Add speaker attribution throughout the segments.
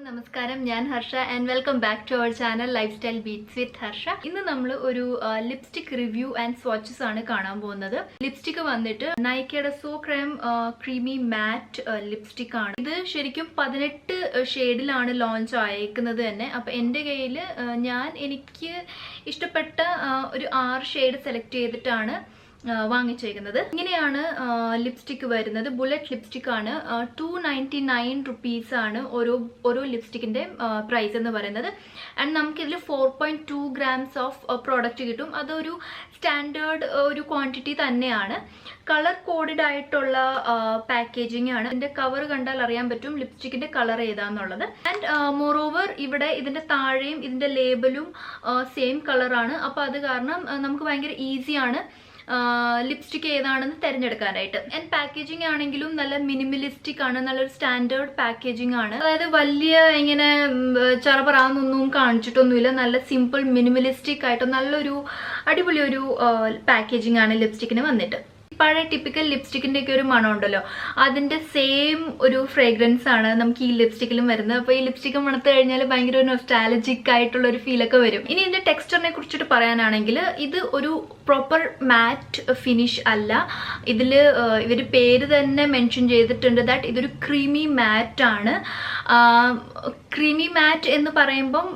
Speaker 1: നമസ്കാരം, ഞാൻ Harsha and welcome back to our channel lifestyle beats with Harsha. ഇന്ന് നമ്മൾ ഒരു ലിപ്സ്റ്റിക് റിവ്യൂ ആൻഡ് സ്വാച്ചസ് ആണ് കാണാൻ പോകുന്നത്. ലിപ്സ്റ്റിക് വന്നിട്ട് നൈക്കയുടെ so creme creamy matte lipstick ആണ്. ഇത് ശരിക്കും 18 ഷെയ്ഡിലാണ് ലോഞ്ച് ആയേക്കുന്നത് തന്നെ. അപ്പൊ എൻ്റെ കയ്യിൽ എനിക്ക് ഇഷ്ടപ്പെട്ട ഒരു 6 ഷെയ്ഡ് സെലക്ട് ചെയ്തിട്ടാണ് വാങ്ങിച്ചേക്കുന്നത്. ഇങ്ങനെയാണ് ലിപ്സ്റ്റിക് വരുന്നത്. ബുള്ളറ്റ് ലിപ്സ്റ്റിക് ആണ്. 299 റുപ്പീസ് ആണ് ഓരോ ലിപ്സ്റ്റിക്കിന്റെ പ്രൈസ് എന്ന് പറയുന്നത്. ആൻഡ് നമുക്കിതിൽ 4.2 grams ഓഫ് പ്രോഡക്റ്റ് കിട്ടും. അതൊരു സ്റ്റാൻഡേർഡ് ഒരു ക്വാണ്ടിറ്റി തന്നെയാണ്. കളർ കോഡഡ് ആയിട്ടുള്ള പാക്കേജിംഗ് ആണ്. ഇതിന്റെ കവർ കണ്ടാൽ അറിയാൻ പറ്റും ലിപ്സ്റ്റിക്കിന്റെ കളർ ഏതാന്നുള്ളത്. ആൻഡ് മോറോവർ ഇവിടെ ഇതിന്റെ താഴെയും ഇതിന്റെ ലേബലും സെയിം കളറാണ്. അപ്പൊ അത് കാരണം നമുക്ക് ഭയങ്കര ഈസിയാണ് ലിപ്സ്റ്റിക് ഏതാണെന്ന് തിരഞ്ഞെടുക്കാനായിട്ട്. ആൻഡ് പാക്കേജിംഗ് ആണെങ്കിലും നല്ല മിനിമലിസ്റ്റിക് ആണ്. നല്ലൊരു സ്റ്റാൻഡേർഡ് പാക്കേജിംഗ് ആണ്. അതായത് വലിയ ഇങ്ങനെ ചറപറാന്നൊന്നും കാണിച്ചിട്ടൊന്നുമില്ല. നല്ല സിമ്പിൾ മിനിമലിസ്റ്റിക് ആയിട്ട് നല്ലൊരു അടിപൊളി ഒരു പാക്കേജിംഗ് ആണ് ലിപ്സ്റ്റിക്കിന് വന്നിട്ട്. പഴയ ടിപ്പിക്കൽ ലിപ്സ്റ്റിക്കിന്റെ ഒക്കെ ഒരു മണം ഉണ്ടല്ലോ, അതിന്റെ സെയിം ഒരു ഫ്രേഗ്രൻസ് ആണ് നമുക്ക് ഈ ലിപ്സ്റ്റിക്കിലും വരുന്നത്. അപ്പൊ ഈ ലിപ്സ്റ്റിക്ക് മണത്ത് കഴിഞ്ഞാൽ ഭയങ്കര ഒരു നൊസ്റ്റാലജിക് ആയിട്ടുള്ള ഒരു ഫീലൊക്കെ വരും. ഇനി ഇതിന്റെ ടെക്സ്ചറിനെ കുറിച്ചിട്ട് പറയാനാണെങ്കിൽ ഇത് ഒരു പ്രോപ്പർ മാറ്റ് ഫിനിഷ് അല്ല. ഇതില് ഇവര് പേര് തന്നെ മെൻഷൻ ചെയ്തിട്ടുണ്ട് ദാറ്റ് ഇതൊരു ക്രീമി മാറ്റ് ആണ്. ക്രീമി മാറ്റ് എന്ന് പറയുമ്പം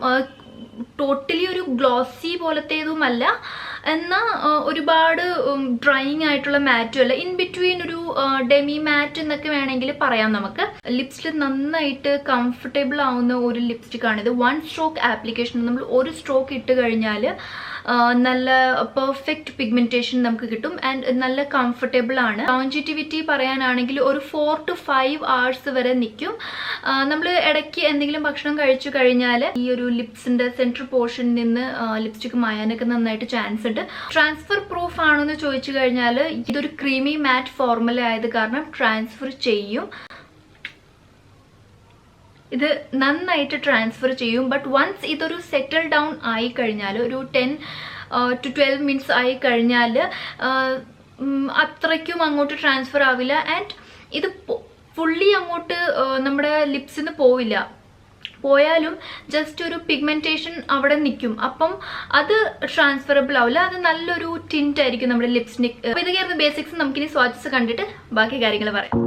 Speaker 1: ടോട്ടലി ഒരു ഗ്ലോസി പോലത്തേതുമല്ല, എന്നാൽ ഒരുപാട് ഡ്രൈയിങ് ആയിട്ടുള്ള മാറ്റും അല്ല. ഇൻ ബിറ്റ്വീൻ ഒരു ഡെമി മാറ്റ് എന്നൊക്കെ വേണമെങ്കിൽ പറയാം. നമുക്ക് ലിപ്സിൽ നന്നായിട്ട് കംഫർട്ടബിൾ ആവുന്ന ഒരു ലിപ്സ്റ്റിക് ആണിത്. 1 സ്ട്രോക്ക് ആപ്ലിക്കേഷൻ. നമ്മൾ ഒരു സ്ട്രോക്ക് ഇട്ട് കഴിഞ്ഞാൽ നല്ല പെർഫെക്റ്റ് പിഗ്മെന്റേഷൻ നമുക്ക് കിട്ടും. ആൻഡ് നല്ല കംഫർട്ടബിൾ ആണ്. ലോഞ്ചിറ്റിവിറ്റി പറയാനാണെങ്കിൽ ഒരു 4 to 5 hours വരെ നിൽക്കും. നമ്മൾ ഇടയ്ക്ക് എന്തെങ്കിലും ഭക്ഷണം കഴിച്ചു കഴിഞ്ഞാൽ ഈ ഒരു ലിപ്സിന്റെ സെൻട്രൽ പോർഷനിൽ നിന്ന് ലിപ്സ്റ്റിക് മായാനൊക്കെ നന്നായിട്ട് ചാൻസ് ഉണ്ട്. ട്രാൻസ്ഫർ പ്രൂഫ് ആണോ എന്ന് ചോദിച്ചു കഴിഞ്ഞാൽ ഇതൊരു ക്രീമി മാറ്റ് ഫോർമുല ആയത് കാരണം ട്രാൻസ്ഫർ ചെയ്യും. ഇത് നന്നായിട്ട് ട്രാൻസ്ഫർ ചെയ്യും. ബട്ട് വൺസ് ഇതൊരു സെറ്റിൽ ഡൗൺ ആയി കഴിഞ്ഞാൽ ഒരു 10 to 12 minutes ആയി കഴിഞ്ഞാൽ അത്രയ്ക്കും അങ്ങോട്ട് ട്രാൻസ്ഫർ ആവില്ല. ആൻഡ് ഇത് ഫുള്ളി അങ്ങോട്ട് നമ്മുടെ ലിപ്സിൽ നിന്ന് പോവില്ല. പോയാലും ജസ്റ്റ് ഒരു പിഗ്മെന്റേഷൻ അവിടെ നിൽക്കും. അപ്പം അത് ട്രാൻസ്ഫറബിൾ ആവില്ല. അത് നല്ലൊരു ടിന്റ് ആയിരിക്കും നമ്മുടെ ലിപ്സ്റ്റിക്. അപ്പൊ ഇതൊക്കെയായിരുന്നു ബേസിക്സ്. നമുക്കിനി സ്വാച്ചസ് കണ്ടിട്ട് ബാക്കി കാര്യങ്ങൾ പറയാം.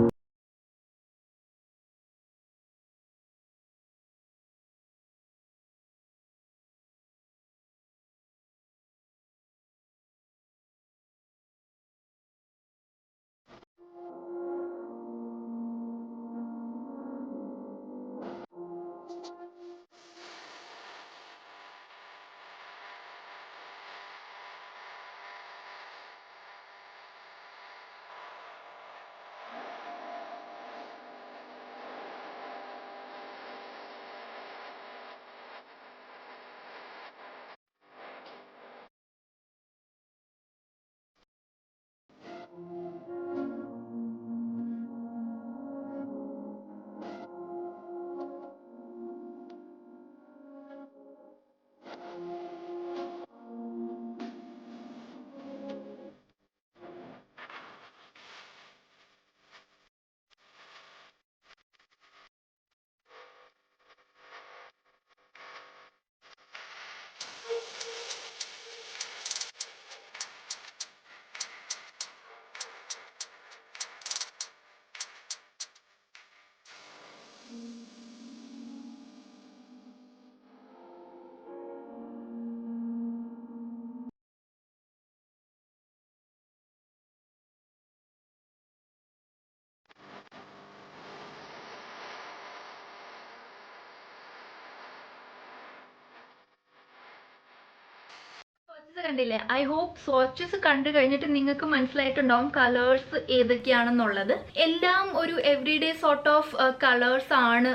Speaker 1: കണ്ടില്ലേ? ഐ ഹോപ്പ് സ്വാച്ചസ് കണ്ടു കഴിഞ്ഞിട്ട് നിങ്ങൾക്ക് മനസ്സിലായിട്ടുണ്ടാവും കളേഴ്സ് ഏതൊക്കെയാണെന്നുള്ളത്. എല്ലാം ഒരു എവറിഡേ സോർട്ട് ഓഫ് കളേഴ്സ് ആണ്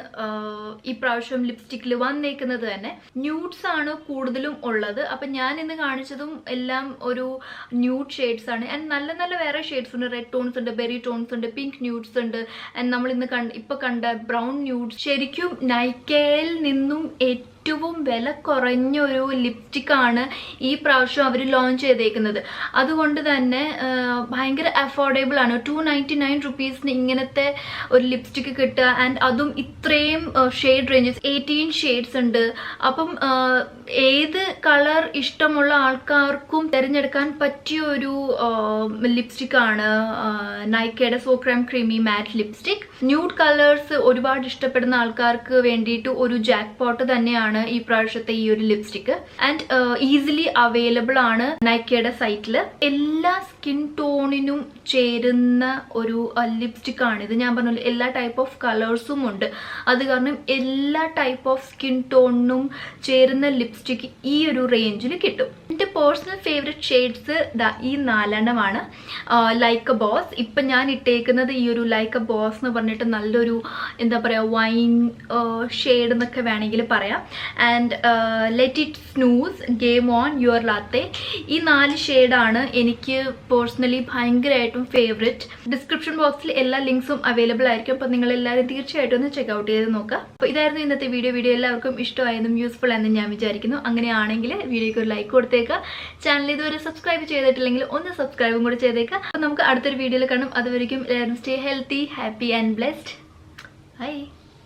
Speaker 1: ഈ പ്രാവശ്യം ലിപ്സ്റ്റിക്കിൽ വന്നേക്കുന്നത് തന്നെ. ന്യൂഡ്സ് ആണ് കൂടുതലും ഉള്ളത്. അപ്പൊ ഞാൻ ഇന്ന് കാണിച്ചതും എല്ലാം ഒരു ന്യൂഡ് ഷെയ്ഡ്സ് ആണ്. ആൻഡ് നല്ല നല്ല വേറെ ഷെയ്ഡ്സ് ഉണ്ട്. റെഡ് ടോൺസ് ഉണ്ട്, ബെറി ടോൺസ് ഉണ്ട്, പിങ്ക് ന്യൂഡ്സ് ഉണ്ട്. ആൻഡ് നമ്മൾ ഇന്ന് ഇപ്പൊ കണ്ട ബ്രൗൺ ന്യൂഡ്സ്. ശരിക്കും നൈക്കയിൽ നിന്നും ഏറ്റവും വില കുറഞ്ഞൊരു ലിപ്സ്റ്റിക്കാണ് ഈ പ്രാവശ്യം അവർ ലോഞ്ച് ചെയ്തേക്കുന്നത്. അതുകൊണ്ട് തന്നെ ഭയങ്കര അഫോർഡബിൾ ആണ്. 299 റുപ്പീസിന് ഇങ്ങനത്തെ ഒരു ലിപ്സ്റ്റിക്ക് കിട്ടുക. ആൻഡ് അതും ഇത്രയും ഷെയ്ഡ് റേഞ്ചസ് 18 ഷെയ്ഡ്സ് ഉണ്ട്. അപ്പം ഏത് കളർ ഇഷ്ടമുള്ള ആൾക്കാർക്കും തിരഞ്ഞെടുക്കാൻ പറ്റിയ ഒരു ലിപ്സ്റ്റിക്കാണ് നൈക്കയുടെ so creme creamy matte lipstick. Nude colours ഒരുപാട് ഇഷ്ടപ്പെടുന്ന ആൾക്കാർക്ക് വേണ്ടിയിട്ട് ഒരു ജാക്ക് പോട്ട് തന്നെയാണ് ഈ പ്രാവശ്യത്തെ ഈ ഒരു ലിപ്സ്റ്റിക്ക്. ആൻഡ് ഈസിലി അവൈലബിൾ ആണ് നൈക്കയുടെ സൈറ്റിൽ. എല്ലാ സ്കിൻ ടോണിനും ചേരുന്ന ഒരു ലിപ്സ്റ്റിക് ആണ് ഇത്. ഞാൻ പറഞ്ഞ എല്ലാ ടൈപ്പ് ഓഫ് കളേഴ്സും ഉണ്ട്. അത് കാരണം എല്ലാ ടൈപ്പ് ഓഫ് സ്കിൻ ടോണിനും ചേരുന്ന ലിപ്സ്റ്റിക് ഈ ഒരു റേഞ്ചിൽ കിട്ടും. എൻ്റെ പേഴ്സണൽ ഫേവറേറ്റ് ഷെയ്ഡ്സ് ഈ 4 ലൈക്ക് എ ബോസ്. ഇപ്പം ഞാൻ ഇട്ടേക്കുന്നത് ഈ ഒരു ലൈക്ക് എ ബോസ് എന്ന് പറഞ്ഞിട്ട് നല്ലൊരു എന്താ പറയുക വൈൻ ഷെയ്ഡ് എന്നൊക്കെ വേണമെങ്കിൽ പറയാം. And let it snooze, game on, your latte. ഈ 4 ഷെയ്ഡാണ് എനിക്ക് പേഴ്സണലി ഭയങ്കരമായിട്ടും ഫേവറേറ്റ്. ഡിസ്ക്രിപ്ഷൻ ബോക്സിൽ എല്ലാ ലിങ്ക്സും അവൈലബിൾ ആയിരിക്കും. അപ്പോൾ നിങ്ങൾ എല്ലാവരും തീർച്ചയായിട്ടും ഒന്ന് ചെക്കൗട്ട് ചെയ്ത് നോക്കുക. അപ്പോൾ ഇതായിരുന്നു ഇന്നത്തെ വീഡിയോ എല്ലാവർക്കും ഇഷ്ടമായെന്നും യൂസ്ഫുൾ ആയെന്നും ഞാൻ വിചാരിക്കുന്നു. അങ്ങനെയാണെങ്കിൽ വീഡിയോയ്ക്ക് ഒരു ലൈക്ക് കൊടുത്തേക്കുക. ചാനൽ ഇതുവരെ സബ്സ്ക്രൈബ് ചെയ്തിട്ടില്ലെങ്കിൽ ഒന്ന് സബ്സ്ക്രൈബും കൂടെ ചെയ്തേക്കുക. അപ്പോൾ നമുക്ക് അടുത്തൊരു വീഡിയോയിൽ കാണും. അതുവരെയും എല്ലാവരും stay healthy, happy and blessed. By.